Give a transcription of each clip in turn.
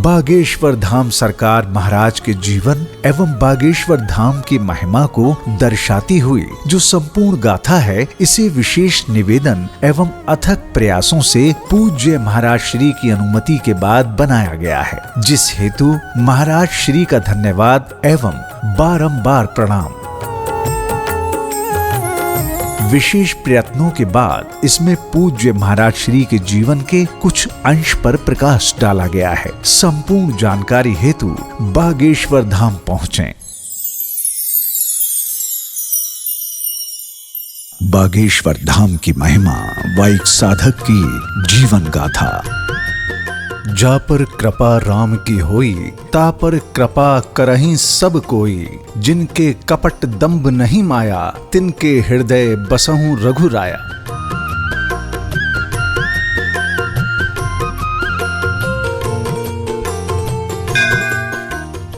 बागेश्वर धाम सरकार महाराज के जीवन एवं बागेश्वर धाम की महिमा को दर्शाती हुई जो संपूर्ण गाथा है, इसे विशेष निवेदन एवं अथक प्रयासों से पूज्य महाराज श्री की अनुमति के बाद बनाया गया है, जिस हेतु महाराज श्री का धन्यवाद एवं बारंबार प्रणाम। विशेष प्रयत्नों के बाद इसमें पूज्य महाराज श्री के जीवन के कुछ अंश पर प्रकाश डाला गया है। संपूर्ण जानकारी हेतु बागेश्वर धाम पहुंचें। बागेश्वर धाम की महिमा व एक साधक की जीवन गाथा। जा पर कृपा राम की होई, ता पर कृपा करहीं सब कोई। जिनके कपट दंभ नहीं माया, तिनके हृदय बसहु रघुराया।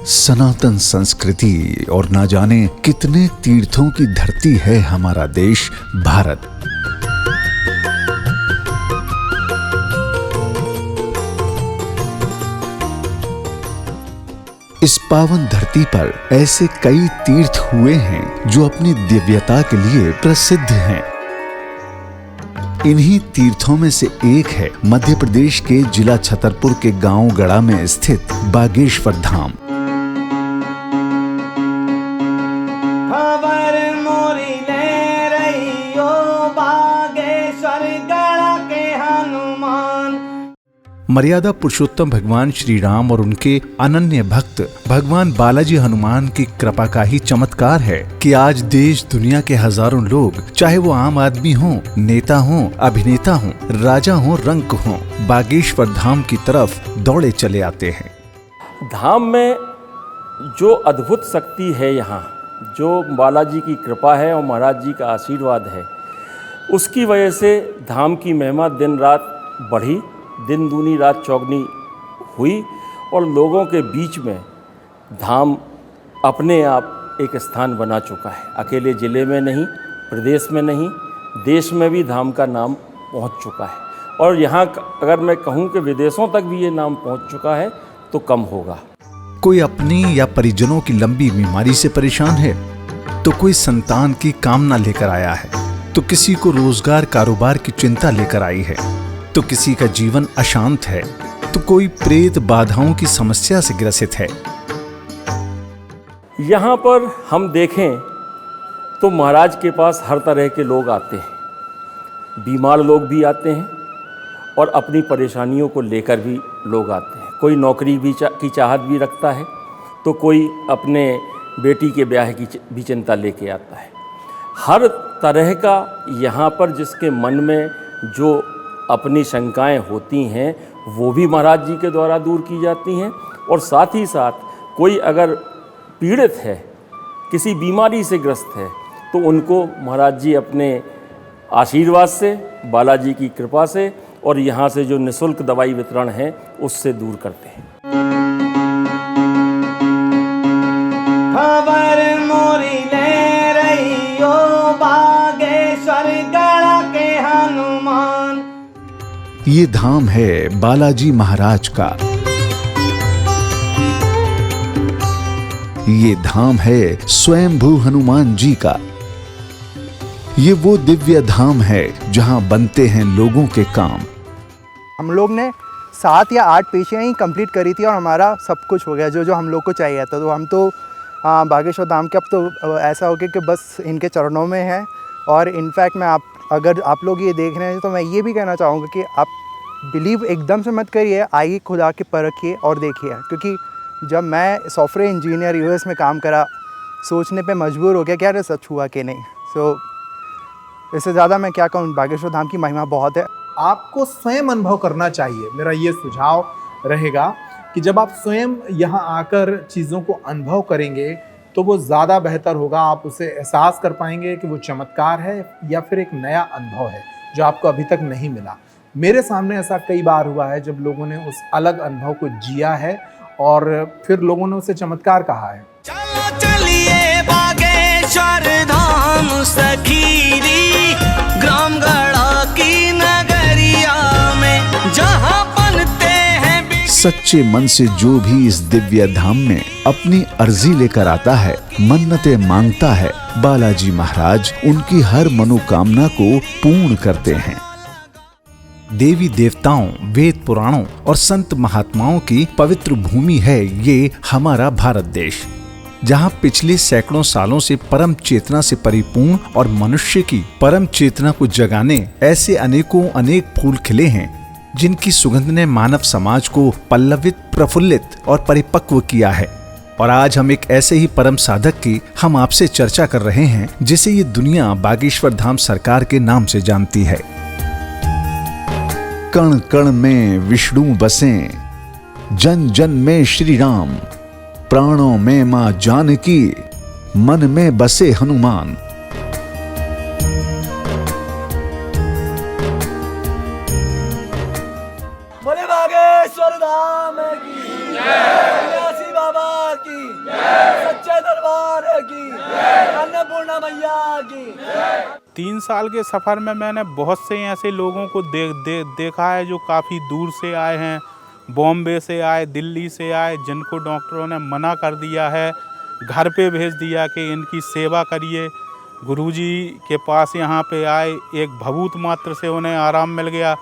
सनातन संस्कृति और ना जाने कितने तीर्थों की धरती है हमारा देश भारत। इस पावन धरती पर ऐसे कई तीर्थ हुए हैं जो अपनी दिव्यता के लिए प्रसिद्ध हैं। इन्हीं तीर्थों में से एक है मध्य प्रदेश के जिला छतरपुर के गांव गड़ा में स्थित बागेश्वर धाम। मर्यादा पुरुषोत्तम भगवान श्री राम और उनके अनन्य भक्त भगवान बालाजी हनुमान की कृपा का ही चमत्कार है कि आज देश दुनिया के हजारों लोग, चाहे वो आम आदमी हो, नेता हो, अभिनेता हो, राजा हो, रंक हो, बागेश्वर धाम की तरफ दौड़े चले आते हैं। धाम में जो अद्भुत शक्ति है, यहाँ जो बालाजी की कृपा है और महाराज जी का आशीर्वाद है, उसकी वजह से धाम की महिमा दिन रात बढ़ी, दिन दूनी रात चौगनी हुई और लोगों के बीच में धाम अपने आप एक स्थान बना चुका है। अकेले ज़िले में नहीं, प्रदेश में नहीं, देश में भी धाम का नाम पहुंच चुका है। और यहाँ अगर मैं कहूँ कि विदेशों तक भी ये नाम पहुंच चुका है तो कम होगा। कोई अपनी या परिजनों की लंबी बीमारी से परेशान है, तो कोई संतान की कामना लेकर आया है, तो किसी को रोजगार कारोबार की चिंता लेकर आई है, तो किसी का जीवन अशांत है, तो कोई प्रेत बाधाओं की समस्या से ग्रसित है। यहाँ पर हम देखें तो महाराज के पास हर तरह के लोग आते हैं। बीमार लोग भी आते हैं और अपनी परेशानियों को लेकर भी लोग आते हैं। कोई नौकरी की चाहत भी रखता है, तो कोई अपने बेटी के ब्याह की भी चिंता लेके आता है। हर तरह का यहाँ पर जिसके मन में जो अपनी शंकाएं होती हैं वो भी महाराज जी के द्वारा दूर की जाती हैं। और साथ ही साथ कोई अगर पीड़ित है, किसी बीमारी से ग्रस्त है, तो उनको महाराज जी अपने आशीर्वाद से, बालाजी की कृपा से और यहाँ से जो निःशुल्क दवाई वितरण है उससे दूर करते हैं। खबर मोरी ले रही हो बागेश्वर गढ़ के हनुमान। ये धाम है बालाजी महाराज का। ये धाम है स्वयंभू हनुमान जी का। ये वो दिव्य धाम है जहां बनते हैं लोगों के काम। हम लोग ने 7 या 8 पेशियाँ ही कंप्लीट करी थी और हमारा सब कुछ हो गया जो हम लोग को चाहिए था। तो हम तो बागेश्वर धाम के अब तो ऐसा हो गया कि बस इनके चरणों में है। और इनफैक्ट मैं अगर आप लोग ये देख रहे हैं तो मैं ये भी कहना चाहूँगा कि आप बिलीव एकदम से मत करिए, आइए खुदा के परखिए और देखिए। क्योंकि जब मैं सॉफ्टवेयर इंजीनियर यूएस में काम करा, सोचने पे मजबूर हो गया क्या ये सच हुआ कि नहीं। इससे ज़्यादा मैं क्या कहूँ, बागेश्वर धाम की महिमा बहुत है। आपको स्वयं अनुभव करना चाहिए। मेरा ये सुझाव रहेगा कि जब आप स्वयं यहाँ आकर चीज़ों को अनुभव करेंगे तो वो ज़्यादा बेहतर होगा। आप उसे एहसास कर पाएंगे कि वो चमत्कार है या फिर एक नया अनुभव है जो आपको अभी तक नहीं मिला। मेरे सामने ऐसा कई बार हुआ है जब लोगों ने उस अलग अनुभव को जिया है और फिर लोगों ने उसे चमत्कार कहा है। चलो चलिए बागेश्वर धाम सखीरी, ग्राम गढ़ा की नगरिया में जहाँ बनते हैं। सच्चे मन से जो भी इस दिव्य धाम में अपनी अर्जी लेकर आता है, मन्नतें मांगता है, बालाजी महाराज उनकी हर मनोकामना को पूर्ण करते हैं। देवी देवताओं, वेद पुराणों और संत महात्माओं की पवित्र भूमि है ये हमारा भारत देश, जहाँ पिछले सैकड़ों सालों से परम चेतना से परिपूर्ण और मनुष्य की परम चेतना को जगाने ऐसे अनेक फूल खिले हैं, जिनकी सुगंध ने मानव समाज को पल्लवित, प्रफुल्लित और परिपक्व किया है। और आज हम एक ऐसे ही परम साधक की हम आपसे चर्चा कर रहे हैं, जिसे ये दुनिया बागेश्वर धाम सरकार के नाम से जानती है। कण कण में विष्णु बसें, जन जन में श्री राम, प्राणों में मां जानकी, मन में बसे हनुमान। बोले बागेश्वर धाम की सन्यासी बाबा की, सच्चे दरबार की, अन्नपूर्णा मैया की। 3 साल के सफ़र में मैंने बहुत से ऐसे लोगों को देखा है जो काफ़ी दूर से आए हैं, बॉम्बे से आए, दिल्ली से आए, जिनको डॉक्टरों ने मना कर दिया है, घर पे भेज दिया कि इनकी सेवा करिए। गुरुजी के पास यहाँ पे आए, एक भभूत मात्र से उन्हें आराम मिल गया।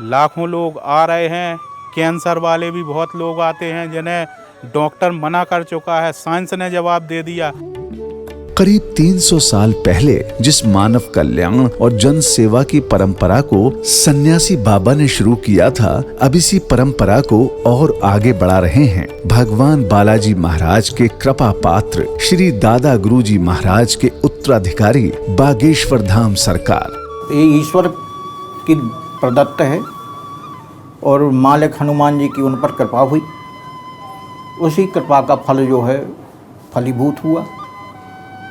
लाखों लोग आ रहे हैं, कैंसर वाले भी बहुत लोग आते हैं जिन्हें डॉक्टर मना कर चुका है, साइंस ने जवाब दे दिया। करीब 300 साल पहले जिस मानव कल्याण और जन सेवा की परंपरा को सन्यासी बाबा ने शुरू किया था, अब इसी परंपरा को और आगे बढ़ा रहे हैं भगवान बालाजी महाराज के कृपा पात्र श्री दादा गुरुजी महाराज के उत्तराधिकारी बागेश्वर धाम सरकार। ये ईश्वर की प्रदत्त है और मालिक हनुमान जी की उन पर कृपा हुई, उसी कृपा का फल जो है फलीभूत हुआ,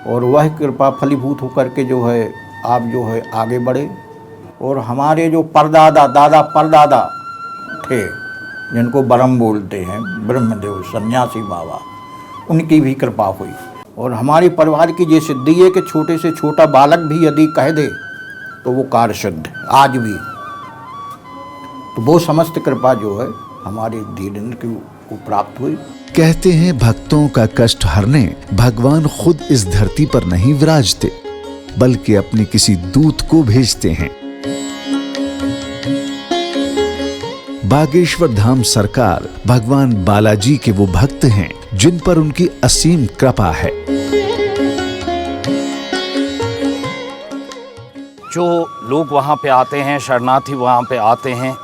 और वह कृपा फलीभूत होकर के जो है आप जो है आगे बढ़े। और हमारे जो परदादा, दादा परदादा थे, जिनको ब्रह्म बोलते हैं, ब्रह्मदेव सन्यासी बाबा, उनकी भी कृपा हुई। और हमारे परिवार की ये सिद्धि है कि छोटे से छोटा बालक भी यदि कह दे तो वो कार्य सिद्ध आज भी। तो वो समस्त कृपा जो है हमारे धीरेन्द्र को प्राप्त हुई। कहते हैं भक्तों का कष्ट हरने भगवान खुद इस धरती पर नहीं विराजते, बल्कि अपने किसी दूत को भेजते हैं। बागेश्वर धाम सरकार भगवान बालाजी के वो भक्त हैं जिन पर उनकी असीम कृपा है। जो लोग वहाँ पे आते हैं, शरणार्थी वहाँ पे आते हैं,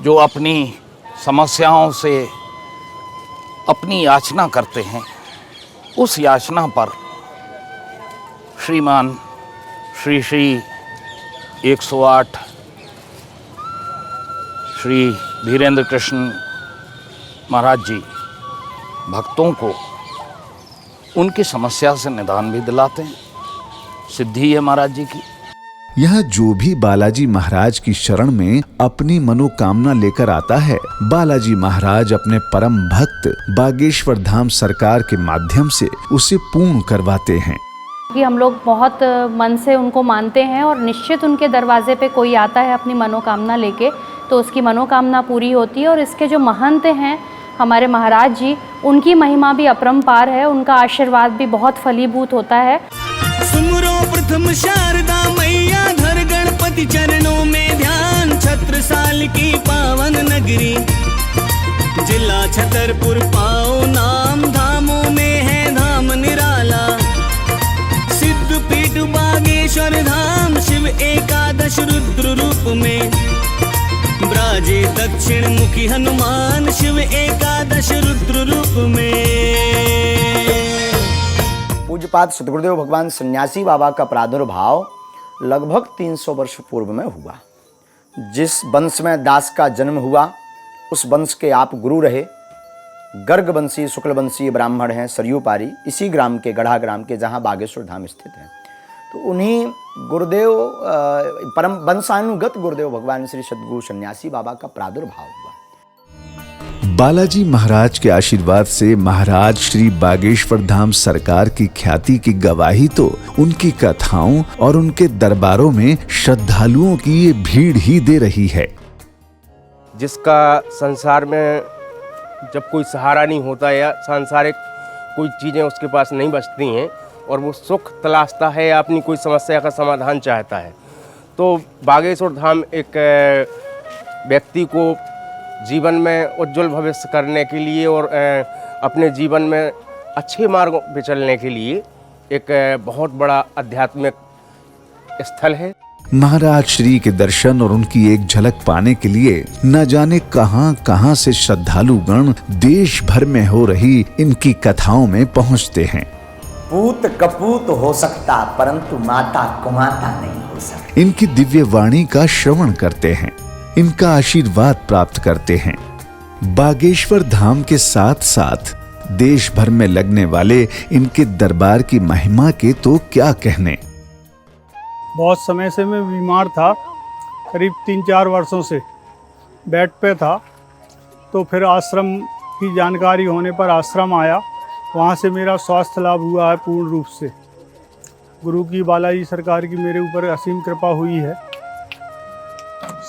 जो अपनी समस्याओं से अपनी याचना करते हैं, उस याचना पर श्रीमान श्री 108 श्री धीरेन्द्र कृष्ण महाराज जी भक्तों को उनकी समस्या से निदान भी दिलाते हैं। सिद्धि है महाराज जी की। यहाँ जो भी बालाजी महाराज की शरण में अपनी मनोकामना लेकर आता है, बालाजी महाराज अपने परम भक्त बागेश्वर धाम सरकार के माध्यम से उसे पूर्ण करवाते हैं। कि हम लोग बहुत मन से उनको मानते हैं और निश्चित उनके दरवाजे पे कोई आता है अपनी मनोकामना लेके तो उसकी मनोकामना पूरी होती है। और इसके जो महंत हैं हमारे महाराज जी, उनकी महिमा भी अपरंपार है, उनका आशीर्वाद भी बहुत फलीभूत होता है। सुमरो प्रथम शारदा मैया, धर गणपति चरणों में ध्यान, छत्रसाल की पावन नगरी जिला छतरपुर पाओ नाम, धामों में है धाम निराला, सिद्ध पीठ बागेश्वर धाम, शिव एकादश रुद्र रूप में ब्राजे दक्षिण मुखी हनुमान, शिव एकादश रुद्र रूप में। पूज्यपाद सद्गुरुदेव भगवान सन्यासी बाबा का प्रादुर्भाव लगभग 300 वर्ष पूर्व में हुआ। जिस वंश में दास का जन्म हुआ उस वंश के आप गुरु रहे। गर्ग वंशी शुक्ल वंशीय ब्राह्मण हैं सरयू पारी, इसी ग्राम के गढ़ा ग्राम के जहाँ बागेश्वर धाम स्थित है। तो उन्हीं गुरुदेव परम वंशानुगत गुरुदेव भगवान श्री सद्गुरु सन्यासी बाबा का प्रादुर्भाव हुआ। बालाजी महाराज के आशीर्वाद से महाराज श्री बागेश्वर धाम सरकार की ख्याति की गवाही तो उनकी कथाओं और उनके दरबारों में श्रद्धालुओं की ये भीड़ ही दे रही है। जिसका संसार में जब कोई सहारा नहीं होता या सांसारिक कोई चीज़ें उसके पास नहीं बचती हैं और वो सुख तलाशता है या अपनी कोई समस्या का समाधान चाहता है, तो बागेश्वर धाम एक व्यक्ति को जीवन में उज्जवल भविष्य करने के लिए और अपने जीवन में अच्छे मार्गों पर चलने के लिए एक बहुत बड़ा आध्यात्मिक स्थल है। महाराज श्री के दर्शन और उनकी एक झलक पाने के लिए न जाने कहां से श्रद्धालु गण देश भर में हो रही इनकी कथाओं में पहुंचते हैं। पूत कपूत हो सकता परंतु माता कुमाता नहीं हो सकती। इनकी दिव्य वाणी का श्रवण करते हैं, इनका आशीर्वाद प्राप्त करते हैं। बागेश्वर धाम के साथ साथ देश भर में लगने वाले इनके दरबार की महिमा के तो क्या कहने। बहुत समय से मैं बीमार था, करीब 3-4 वर्षों से बेड पे था, तो फिर आश्रम की जानकारी होने पर आश्रम आया, वहाँ से मेरा स्वास्थ्य लाभ हुआ है पूर्ण रूप से। गुरु की बालाजी सरकार की मेरे ऊपर असीम कृपा हुई है।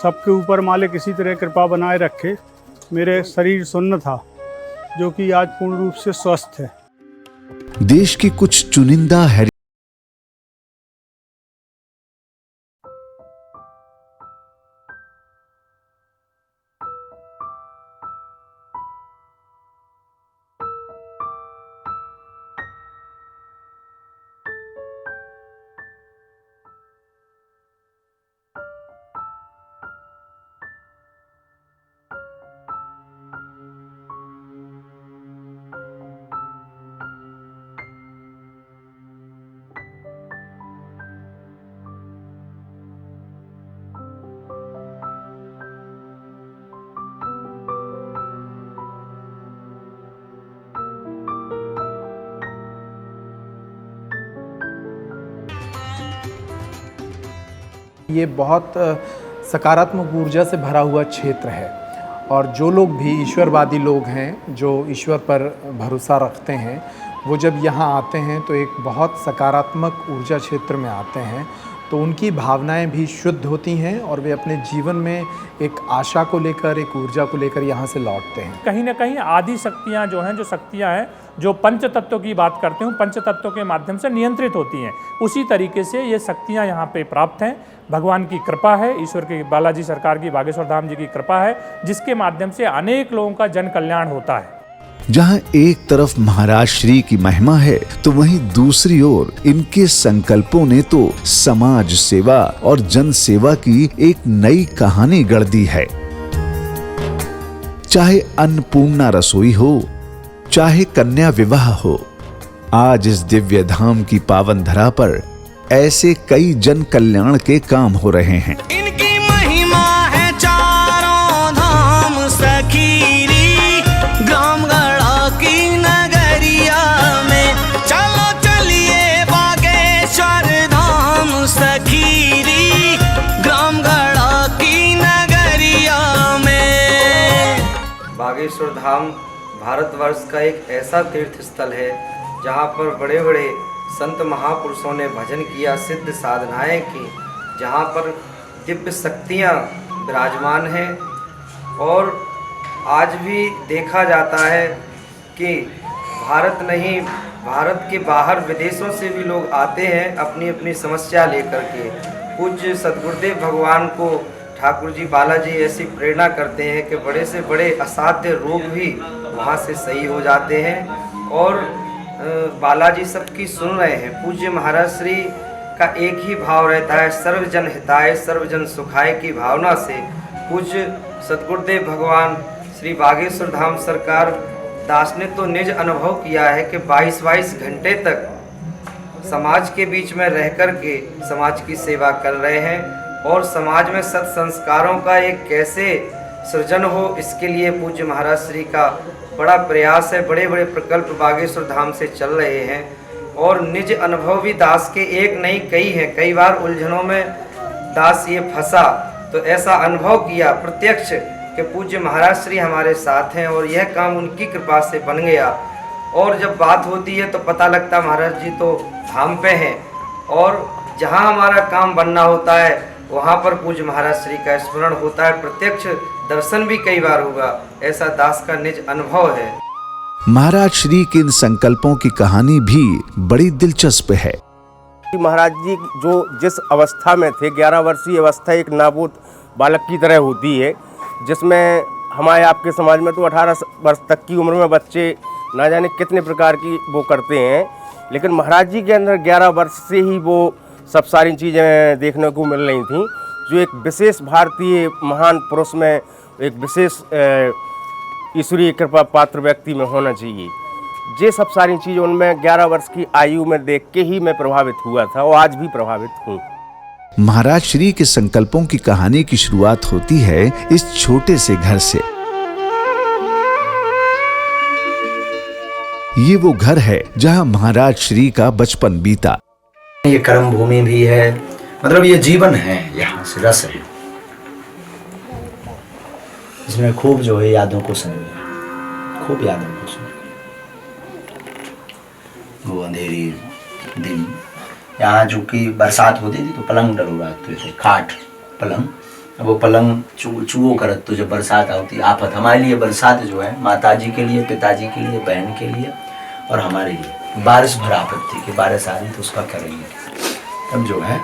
सबके ऊपर मालिक इसी तरह कृपा बनाए रखे। मेरे शरीर सुन्न था जो कि आज पूर्ण रूप से स्वस्थ है। देश की कुछ चुनिंदा ये बहुत सकारात्मक ऊर्जा से भरा हुआ क्षेत्र है और जो लोग भी ईश्वरवादी लोग हैं, जो ईश्वर पर भरोसा रखते हैं, वो जब यहाँ आते हैं तो एक बहुत सकारात्मक ऊर्जा क्षेत्र में आते हैं, तो उनकी भावनाएं भी शुद्ध होती हैं और वे अपने जीवन में एक आशा को लेकर, एक ऊर्जा को लेकर यहाँ से लौटते हैं। कहीं ना कहीं आदि शक्तियाँ जो हैं, जो शक्तियाँ हैं जो पंच तत्वों की बात करते हैं, पंच तत्वों के माध्यम से नियंत्रित होती हैं, उसी तरीके से ये शक्तियाँ यहाँ पे प्राप्त हैं। भगवान की कृपा है, ईश्वर की बालाजी सरकार की बागेश्वर धाम जी की कृपा है, जिसके माध्यम से अनेक लोगों का जन कल्याण होता है। जहां एक तरफ महाराज श्री की महिमा है तो वहीं दूसरी ओर इनके संकल्पों ने तो समाज सेवा और जन सेवा की एक नई कहानी गढ़ दी है। चाहे अन्नपूर्णा रसोई हो, चाहे कन्या विवाह हो, आज इस दिव्य धाम की पावन धरा पर ऐसे कई जन कल्याण के काम हो रहे हैं। इनकी महिमा है चारों धाम सखीरी, ग्राम गढ़ा की नगरिया में। चलो चलिए बागेश्वर धाम सखीरी, ग्राम गढ़ा की नगरिया में। बागेश्वर धाम भारतवर्ष का एक ऐसा तीर्थ स्थल है जहाँ पर बड़े बड़े संत महापुरुषों ने भजन किया, सिद्ध साधनाएं की, जहाँ पर दिव्य शक्तियाँ विराजमान हैं। और आज भी देखा जाता है कि भारत नहीं, भारत के बाहर विदेशों से भी लोग आते हैं अपनी अपनी समस्या लेकर के। पूज्य सद्गुरुदेव भगवान को ठाकुर जी बालाजी ऐसी प्रेरणा करते हैं कि बड़े से बड़े असाध्य रोग भी वहाँ से सही हो जाते हैं। और बालाजी सबकी सुन रहे हैं। पूज्य महाराज श्री का एक ही भाव रहता है, सर्वजन हिताय सर्वजन सुखाय की भावना से पूज्य सद्गुरुदेव भगवान श्री बागेश्वर धाम सरकार दास ने तो निज अनुभव किया है कि 22-22 घंटे तक समाज के बीच में रह कर के समाज की सेवा कर रहे हैं और समाज में सत् संस्कारों का एक कैसे सृजन हो, इसके लिए पूज्य महाराज श्री का बड़ा प्रयास है। बड़े बड़े प्रकल्प बागेश्वर धाम से चल रहे हैं और निज अनुभव भी दास के एक नहीं कई हैं। कई बार उलझनों में दास ये फंसा तो ऐसा अनुभव किया प्रत्यक्ष कि पूज्य महाराज श्री हमारे साथ हैं और यह काम उनकी कृपा से बन गया। और जब बात होती है तो पता लगता महाराज जी तो धाम पे हैं और जहाँ हमारा काम बनना होता है वहाँ पर पूज्य महाराज श्री का स्मरण होता है। प्रत्यक्ष दर्शन भी कई बार हुआ, ऐसा दास का निज अनुभव है। महाराज श्री के इन संकल्पों की कहानी भी बड़ी दिलचस्प है। महाराज जी जो जिस अवस्था में थे, 11 वर्षीय अवस्था एक नाबूद बालक की तरह होती है, जिसमें हमारे आपके समाज में तो 18 वर्ष तक की उम्र में बच्चे ना जाने कितने प्रकार की वो करते हैं, लेकिन महाराज जी के अंदर 11 वर्ष से ही वो सब सारी चीज़ें देखने को मिल रही थीं, जो एक विशेष भारतीय महान पुरुष में एक विशेष ईश्वरीय कृपा पात्र व्यक्ति में होना चाहिए। ये सब सारी चीज़ें उनमें 11 वर्ष की आयु में देख के ही मैं प्रभावित हुआ था और आज भी प्रभावित हूँ। महाराज श्री के संकल्पों की कहानी की शुरुआत होती है इस छोटे से घर से। ये वो घर है जहां महाराज श्री का बचपन बीता। ये कर्म भूमि भी है, मतलब ये जीवन है, यहाँ से रस है, इसमें खूब जो है यादों को सुनिए, खूब यादों को सुनिए। वो अंधेरी दिन, यहाँ जो कि बरसात होती थी तो पलंग डलवाते थे, खाट पलंग, वो पलंग चूहों करत, तो जब बरसात आती आफत, हमारे लिए बरसात जो है माताजी के लिए, पिताजी के लिए, बहन के लिए और हमारे लिए बारिश भर आफत थी कि बारिश आ रही तो उसका करेंगे। तब जो है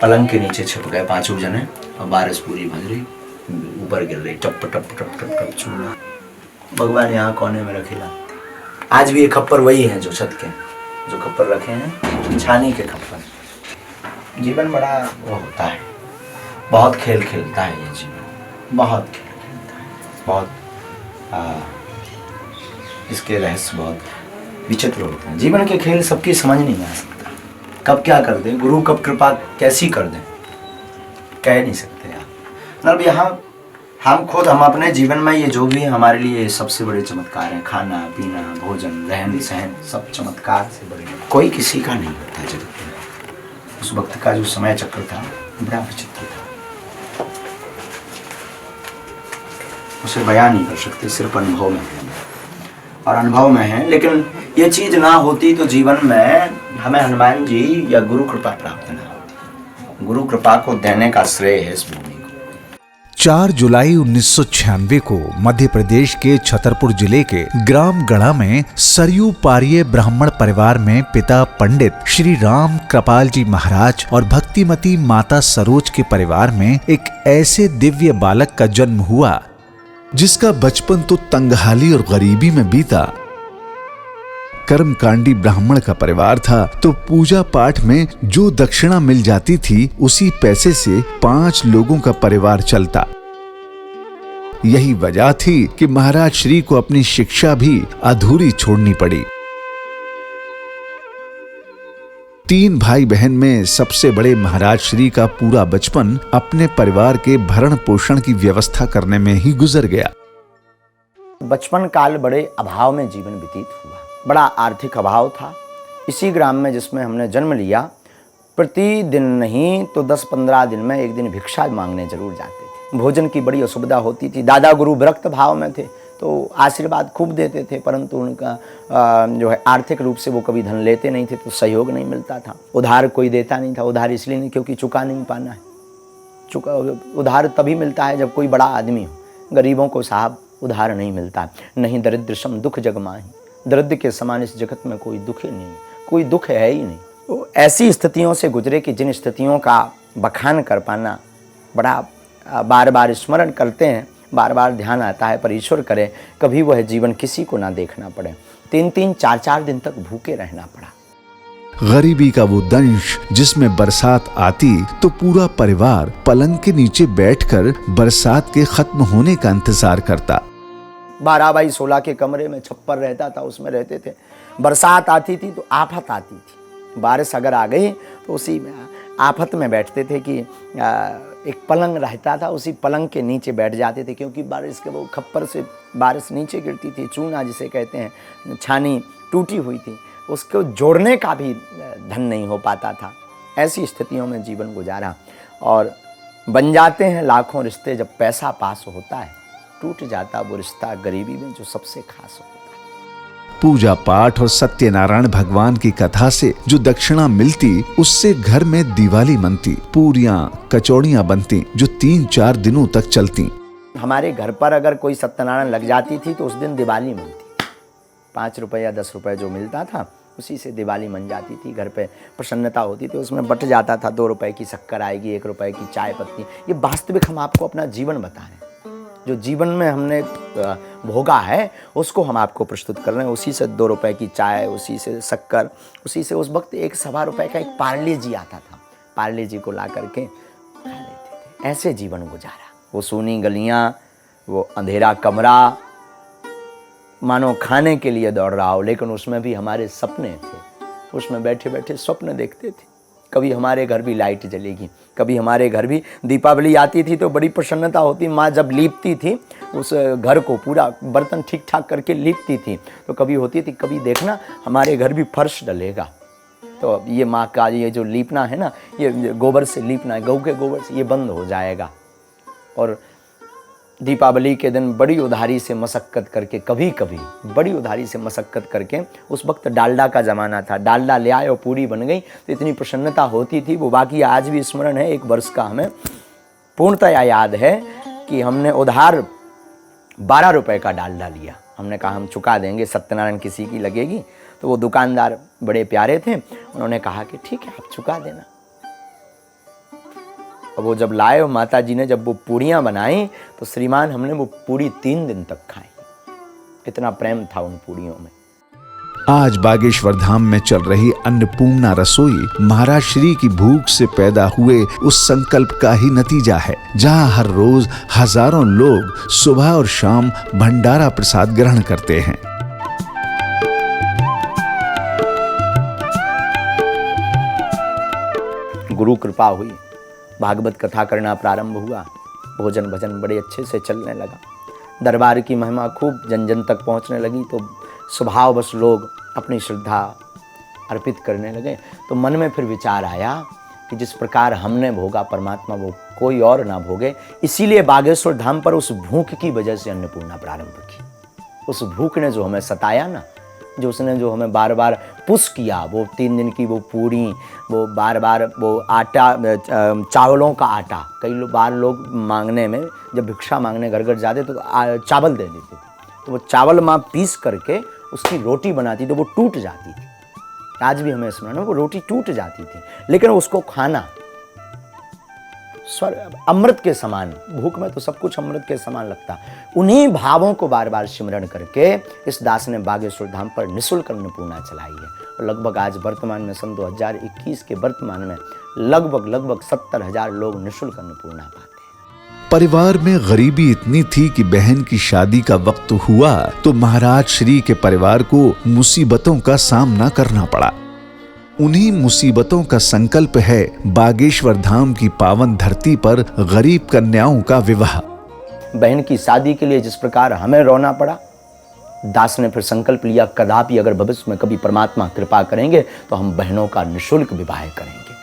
पलंग के नीचे छिप गए 5 जने और बारिश पूरी भज रही, ऊपर गिर रही, टप टप टप टप टप चूल्हा। भगवान यहाँ कोने में रखेला। आज भी ये खप्पर वही है जो छत के, जो खप्पर रखे हैं, छानी के खप्पर। जीवन बड़ा वो होता है, बहुत खेल खेलता है ये जीवन, बहुत खेल खेलता है, बहुत इसके रहस्य बहुत विचित्र होते हैं। जीवन के खेल सबकी समझ नहीं आ सकता, कब क्या कर दे गुरु, कब कृपा कैसी कर दे, कह नहीं सकते यार। मतलब यहाँ हम अपने जीवन में ये जो भी है हमारे लिए सबसे बड़े चमत्कार हैं, खाना पीना, भोजन, रहन सहन, सब चमत्कार से बड़े, कोई किसी का नहीं होता जगत में। उस वक्त का जो समय चक्र था बड़ा विचित्र था, उसे बयान नहीं कर सकते, सिर्फ अनुभव में है और अनुभव में है। लेकिन ये चीज ना होती तो जीवन में हमें हनुमान जी या गुरु कृपा प्राप्त ना हो। गुरु कृपा को देने का श्रेय है इस भूमि को। 4 जुलाई 1996 को मध्य प्रदेश के छतरपुर जिले के ग्राम गढ़ा में सरयू पारिये ब्राह्मण परिवार में पिता पंडित श्री राम कृपाल जी महाराज और भक्तिमती माता सरोज के परिवार में एक ऐसे दिव्य बालक का जन्म हुआ जिसका बचपन तो तंगहाली और गरीबी में बीता। कर्मकांडी ब्राह्मण का परिवार था तो पूजा पाठ में जो दक्षिणा मिल जाती थी उसी पैसे से 5 लोगों का परिवार चलता। यही वजह थी कि महाराज श्री को अपनी शिक्षा भी अधूरी छोड़नी पड़ी। 3 भाई बहन में सबसे बड़े महाराज श्री का पूरा बचपन अपने परिवार के भरण पोषण की व्यवस्था करने में ही गुजर गया। बचपन काल बड़े अभाव में जीवन व्यतीत हुआ, बड़ा आर्थिक अभाव था। इसी ग्राम में जिसमें हमने जन्म लिया, प्रतिदिन नहीं तो 10-15 दिन में एक दिन भिक्षा मांगने जरूर जाते थे। भोजन की बड़ी असुविधा होती थी। दादा गुरु विरक्त भाव में थे तो आशीर्वाद खूब देते थे, परंतु उनका जो है आर्थिक रूप से वो कभी धन लेते नहीं थे तो सहयोग नहीं मिलता था। उधार कोई देता नहीं था, उधार इसलिए नहीं क्योंकि चुका नहीं पाना है। उधार तभी मिलता है जब कोई बड़ा आदमी हो। गरीबों को साहब उधार नहीं मिलता। नहीं दरिद्र सम दुख जग माही, दरिद्र के समान इस जगत में कोई दुख ही नहीं, कोई दुख है ही नहीं। तो ऐसी स्थितियों से गुजरे कि जिन स्थितियों का बखान कर पाना बड़ा बार बार स्मरण करते हैं, बार बार ध्यान आता है, पर ईश्वर करे कभी वह जीवन किसी को ना देखना पड़े। 3-3, 4-4 दिन तक भूखे रहना पड़ा। गरीबी का वो दंश जिसमें बरसात आती तो पूरा परिवार पलंग के नीचे बैठकर बरसात के खत्म होने का इंतजार करता। 12x16 के कमरे में छप्पर रहता था, उसमें रहते थे। बरसात आती थी तो आफत आती थी। बारिश अगर आ गई तो उसी में आफत में बैठते थे कि एक पलंग रहता था, उसी पलंग के नीचे बैठ जाते थे, क्योंकि बारिश के वो खप्पर से बारिश नीचे गिरती थी। चूना जिसे कहते हैं, छानी टूटी हुई थी, उसको जोड़ने का भी धन नहीं हो पाता था। ऐसी स्थितियों में जीवन गुजारा और बन जाते हैं लाखों रिश्ते जब पैसा पास होता है। टूट जाता वो रिश्ता गरीबी में जो सबसे खास होता है। पूजा पाठ और सत्यनारायण भगवान की कथा से जो दक्षिणा मिलती उससे घर में दिवाली मनती, पूरियां कचौड़ियां बनती जो 3-4 दिनों तक चलती। हमारे घर पर अगर कोई सत्यनारायण लग जाती थी तो उस दिन दिवाली मनती। 5 रुपये या 10 रुपये जो मिलता था उसी से दिवाली मन जाती थी। घर पे प्रसन्नता होती थी, उसमें बट जाता था। 2 रुपये की शक्कर आएगी, 1 रुपये की चाय पत्ती। ये वास्तविक हम आपको अपना जीवन बता रहे हैं, जो जीवन में हमने भोगा है उसको हम आपको प्रस्तुत कर रहे हैं। उसी से 2 रुपये की चाय, उसी से शक्कर, उसी से उस वक्त 1-1.25 रुपये का एक पार्ले जी आता था, पार्ले जी को ला करके खा लेते थे। ऐसे जीवन गुजारा। वो सूनी गलियाँ, वो अंधेरा कमरा, मानो खाने के लिए दौड़ रहा हो, लेकिन उसमें भी हमारे सपने थे। उसमें बैठे बैठे स्वप्न देखते थे। कभी हमारे घर भी लाइट जलेगी, कभी हमारे घर भी दीपावली आती थी तो बड़ी प्रसन्नता होती। माँ जब लीपती थी उस घर को, पूरा बर्तन ठीक ठाक करके लीपती थी, तो कभी होती थी कभी देखना हमारे घर भी फर्श डलेगा। तो ये माँ का ये जो लीपना है ना, ये गोबर से लीपना है, गऊ के गोबर से, ये बंद हो जाएगा। और दीपावली के दिन बड़ी उधारी से मशक्क़त करके, कभी कभी बड़ी उधारी से मशक्क़त करके, उस वक्त डालडा का ज़माना था, डालडा ले आए और पूरी बन गई तो इतनी प्रसन्नता होती थी। वो बाकी आज भी स्मरण है। 1 वर्ष का हमें पूर्णतया याद है कि हमने उधार 12 रुपये का डालडा लिया। हमने कहा हम चुका देंगे, सत्यनारायण किसी की लगेगी। तो वो दुकानदार बड़े प्यारे थे, उन्होंने कहा कि ठीक है आप चुका देना। अब वो जब लाए और माता जी ने जब वो पूड़ियाँ बनाई तो श्रीमान हमने वो पूड़ी 3 दिन तक खाई। इतना प्रेम था उन पूड़ियों में। आज बागेश्वर धाम में चल रही अन्नपूर्णा रसोई महाराज श्री की भूख से पैदा हुए उस संकल्प का ही नतीजा है, जहां हर रोज हजारों लोग सुबह और शाम भंडारा प्रसाद ग्रहण करते हैं। गुरु कृपा हुई, भागवत कथा करना प्रारंभ हुआ, भोजन भजन बड़े अच्छे से चलने लगा, दरबार की महिमा खूब जन जन तक पहुंचने लगी। तो स्वभाववश लोग अपनी श्रद्धा अर्पित करने लगे। तो मन में फिर विचार आया कि जिस प्रकार हमने भोगा परमात्मा वो कोई और ना भोगे। इसीलिए बागेश्वर धाम पर उस भूख की वजह से अन्नपूर्णा प्रारंभ की। उस भूख ने जो हमें सताया ना, जो उसने जो हमें बार बार पुश किया, वो 3 दिन की वो पूरी, वो बार बार वो आटा, चावलों का आटा, कई बार लोग मांगने में, जब भिक्षा मांगने घर घर जाते तो चावल दे देते थे, तो वो चावल माँ पीस करके उसकी रोटी बनाती तो वो टूट जाती थी। आज भी हमें स्मरण है, वो रोटी टूट जाती थी, लेकिन उसको खाना अमृत के समान, भूख में तो सब कुछ अमृत के समान लगता। उन्हीं भावों को बार बार सिमरण करके इस दास ने बागेश्वर धाम पर निःशुल्क अन्नपूर्णा चलाई है। और लगभग आज वर्तमान में सन 2021 के वर्तमान में लगभग 70,000 लोग निःशुल्क अन्नपूर्णा पाते हैं। परिवार में गरीबी इतनी थी कि बहन की शादी का वक्त हुआ तो महाराज श्री के परिवार को मुसीबतों का सामना करना पड़ा। उन्हीं मुसीबतों का संकल्प है बागेश्वर धाम की पावन धरती पर गरीब कन्याओं का विवाह। बहन की शादी के लिए जिस प्रकार हमें रोना पड़ा, दास ने फिर संकल्प लिया कदापि अगर भविष्य में कभी परमात्मा कृपा करेंगे तो हम बहनों का निःशुल्क विवाह करेंगे।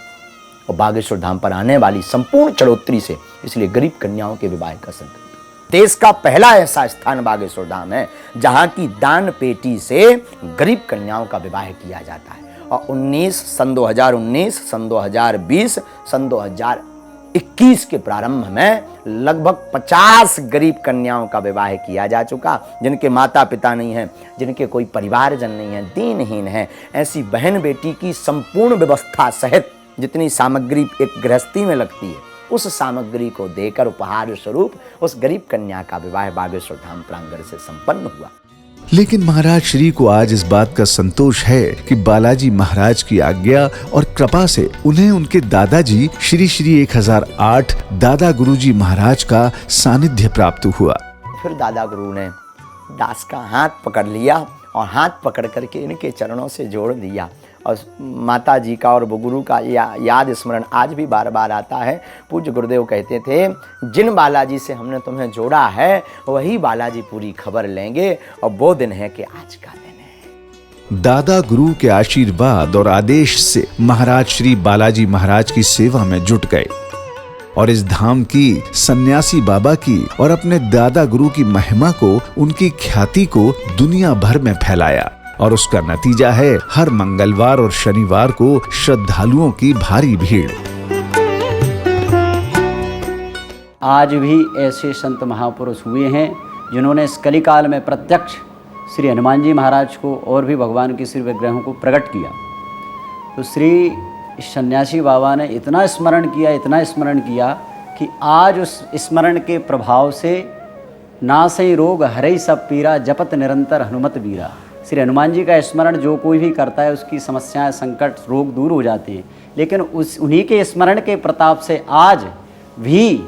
और बागेश्वर धाम पर आने वाली संपूर्ण चढ़ोतरी से इसलिए गरीब कन्याओं के विवाह का संकल्प। देश का पहला ऐसा स्थान बागेश्वर धाम है जहां की दान पेटी से गरीब कन्याओं का विवाह किया जाता है। और 19 सन 2019, सन 2020, सन 2021 के प्रारंभ में लगभग 50 गरीब कन्याओं का विवाह किया जा चुका, जिनके माता पिता नहीं हैं, जिनके कोई परिवारजन नहीं है, दीनहीन है। ऐसी बहन बेटी की संपूर्ण व्यवस्था सहित जितनी सामग्री एक गृहस्थी में लगती है, उस सामग्री को देकर उपहार स्वरूप उस गरीब कन्या का विवाह बागेश्वर धाम प्रांगण से संपन्न हुआ। लेकिन महाराज श्री को आज इस बात का संतोष है कि बालाजी महाराज की आज्ञा और कृपा से उन्हें उनके दादाजी श्री 1008 दादा गुरुजी महाराज का सानिध्य प्राप्त हुआ। फिर दादा गुरु ने दास का हाथ पकड़ लिया और हाथ पकड़ करके इनके चरणों से जोड़ दिया। और माता जी का और गुरु का याद स्मरण आज भी बार बार आता है। पूज्य गुरुदेव कहते थे, जिन बालाजी से हमने तुम्हें जोड़ा है वही बालाजी पूरी खबर लेंगे, और वो दिन है कि आज का दिन है। दादा गुरु के आशीर्वाद और आदेश से महाराज श्री बालाजी महाराज की सेवा में जुट गए और इस धाम की, सन्यासी बाबा की और अपने दादा गुरु की महिमा को, उनकी ख्याति को दुनिया भर में फैलाया। और उसका नतीजा है हर मंगलवार और शनिवार को श्रद्धालुओं की भारी भीड़। आज भी ऐसे संत महापुरुष हुए हैं जिन्होंने इस कलिकाल में प्रत्यक्ष श्री हनुमान जी महाराज को और भी भगवान के श्री विग्रहों को प्रकट किया। तो श्री सन्यासी बाबा ने इतना स्मरण किया कि आज उस स्मरण के प्रभाव से नासई रोग हरई सब पीरा जपत निरंतर हनुमत वीरा। श्री हनुमान जी का स्मरण जो कोई भी करता है उसकी समस्याएं, संकट, रोग दूर हो जाते हैं। लेकिन उन्हीं के स्मरण के प्रताप से आज भी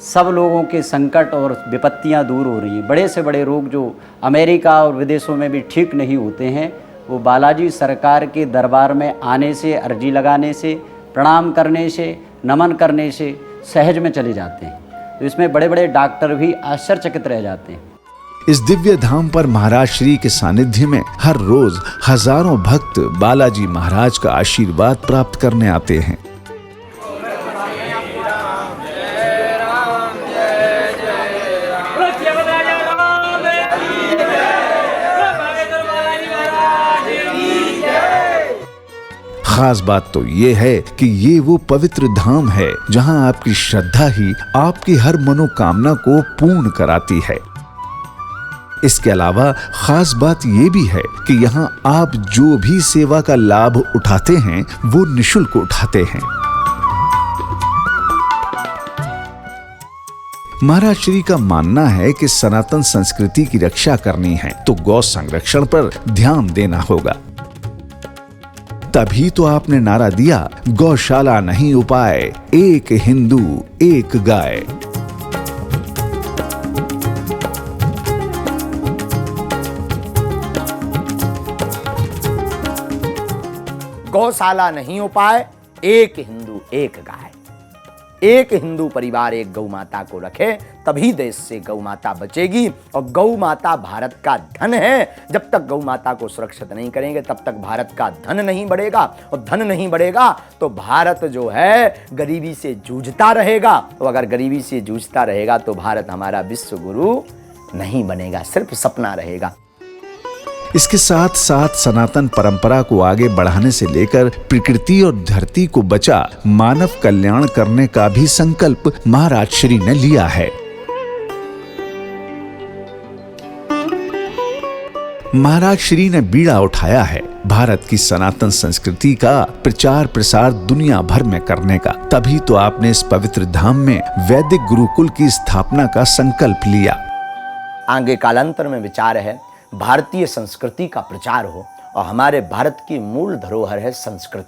सब लोगों के संकट और विपत्तियां दूर हो रही हैं। बड़े से बड़े रोग जो अमेरिका और विदेशों में भी ठीक नहीं होते हैं, वो बालाजी सरकार के दरबार में आने से, अर्जी लगाने से, प्रणाम करने से, नमन करने से सहज में चले जाते हैं। तो इसमें बड़े बड़े डॉक्टर भी आश्चर्यचकित रह जाते हैं। इस दिव्य धाम पर महाराज श्री के सानिध्य में हर रोज हजारों भक्त बालाजी महाराज का आशीर्वाद प्राप्त करने आते हैं। खास बात तो ये है कि ये वो पवित्र धाम है जहां आपकी श्रद्धा ही आपकी हर मनोकामना को पूर्ण कराती है। इसके अलावा खास बात ये भी है कि यहाँ आप जो भी सेवा का लाभ उठाते हैं वो निःशुल्क उठाते हैं। महाराज श्री का मानना है कि सनातन संस्कृति की रक्षा करनी है तो गौ संरक्षण पर ध्यान देना होगा। तभी तो आपने नारा दिया, गौशाला नहीं उपाय, एक हिंदू एक गाय। गौशाला नहीं उपाय, एक हिंदू एक गाय। एक हिंदू परिवार एक गौ माता को रखे तभी देश से गौ माता बचेगी। और गौ माता भारत का धन है। जब तक गौ माता को सुरक्षित नहीं करेंगे तब तक भारत का धन नहीं बढ़ेगा, और धन नहीं बढ़ेगा तो भारत जो है गरीबी से जूझता रहेगा। और अगर गरीबी से जूझता रहेगा तो भारत हमारा विश्व गुरु नहीं बनेगा, सिर्फ सपना रहेगा। इसके साथ साथ सनातन परंपरा को आगे बढ़ाने से लेकर प्रकृति और धरती को बचा मानव कल्याण करने का भी संकल्प महाराज श्री ने लिया है। महाराज श्री ने बीड़ा उठाया है भारत की सनातन संस्कृति का प्रचार प्रसार दुनिया भर में करने का। तभी तो आपने इस पवित्र धाम में वैदिक गुरुकुल की स्थापना का संकल्प लिया। आगे कालांतर में विचार है भारतीय संस्कृति का प्रचार हो, और हमारे भारत की मूल धरोहर है संस्कृत।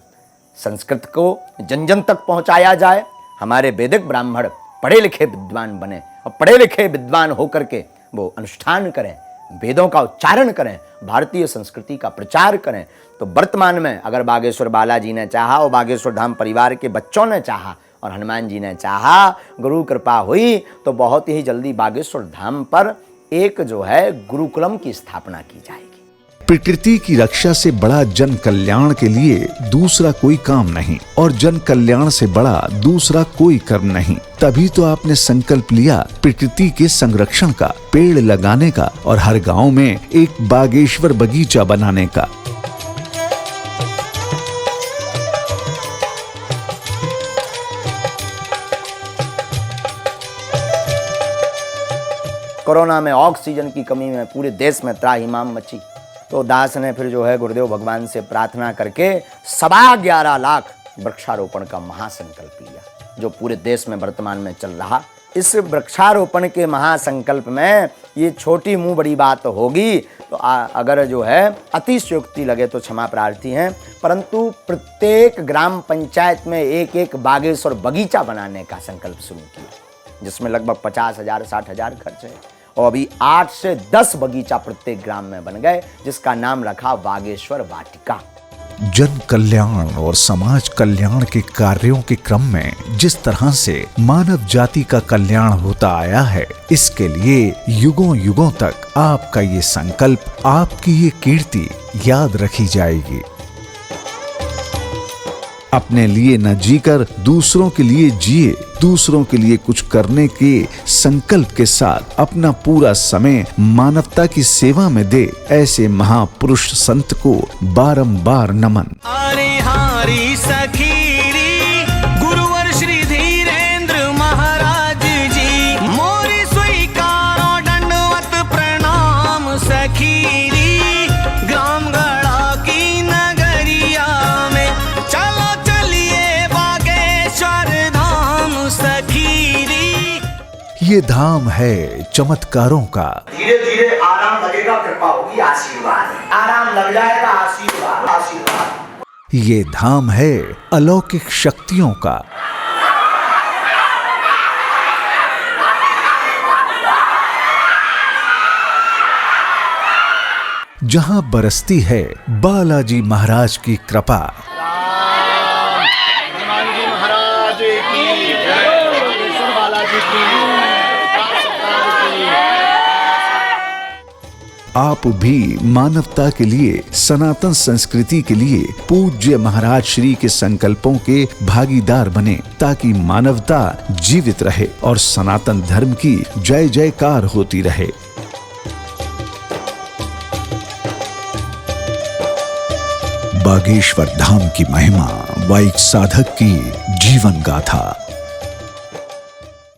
संस्कृत को जन जन तक पहुंचाया जाए। हमारे वैदिक ब्राह्मण पढ़े लिखे विद्वान बने, और पढ़े लिखे विद्वान होकर के वो अनुष्ठान करें, वेदों का उच्चारण करें, भारतीय संस्कृति का प्रचार करें। तो वर्तमान में अगर बागेश्वर बालाजी ने चाहा और बागेश्वर धाम परिवार के बच्चों ने चाहा और हनुमान जी ने चाहा, गुरु कृपा हुई तो बहुत ही जल्दी बागेश्वर धाम पर एक जो है गुरुकुलम की स्थापना की जाएगी। प्रकृति की रक्षा से बड़ा जन कल्याण के लिए दूसरा कोई काम नहीं, और जन कल्याण से बड़ा दूसरा कोई कर्म नहीं। तभी तो आपने संकल्प लिया प्रकृति के संरक्षण का, पेड़ लगाने का, और हर गांव में एक बागेश्वर बगीचा बनाने का। कोरोना में ऑक्सीजन की कमी में पूरे देश में त्राहिमाम मची, तो दास ने फिर जो है गुरुदेव भगवान से प्रार्थना करके 11.25 लाख वृक्षारोपण का महासंकल्प लिया, जो पूरे देश में वर्तमान में चल रहा। इस वृक्षारोपण के महासंकल्प में ये छोटी मुंह बड़ी बात होगी तो अगर जो है अतिशयोक्ति लगे तो क्षमा प्रार्थी हैं, परंतु प्रत्येक ग्राम पंचायत में एक एक बागेश्वर बगीचा बनाने का संकल्प शुरू किया, जिसमें लगभग 50,000 60,000 खर्च है। और अभी 8 से 10 बगीचा प्रत्येक ग्राम में बन गए, जिसका नाम रखा बागेश्वर वाटिका। जन कल्याण और समाज कल्याण के कार्यों के क्रम में जिस तरह से मानव जाति का कल्याण होता आया है, इसके लिए युगों युगों तक आपका ये संकल्प, आपकी ये कीर्ति याद रखी जाएगी। अपने लिए न जीकर दूसरों के लिए जिए, दूसरों के लिए कुछ करने के संकल्प के साथ अपना पूरा समय मानवता की सेवा में दे, ऐसे महापुरुष संत को बारंबार नमन। सखीरी गुरुवर श्री धीरेन्द्र महाराज जी सखीरी ग्राम गढ़ा की नगरिया में। चलो चलिए बागेश्वर धाम सखीरी। ये धाम है चमत्कारों का। धीरे धीरे आराम लगेगा, कृपा होगी, आशीर्वाद है। आराम लग जाएगा, आशीर्वाद आशीर्वाद। ये धाम है अलौकिक शक्तियों का। जहां बरसती है बालाजी महाराज की कृपा। आप भी मानवता के लिए, सनातन संस्कृति के लिए पूज्य महाराज श्री के संकल्पों के भागीदार बने, ताकि मानवता जीवित रहे और सनातन धर्म की जय जयकार होती रहे। बागेश्वर धाम की महिमा व एक साधक की जीवन गाथा।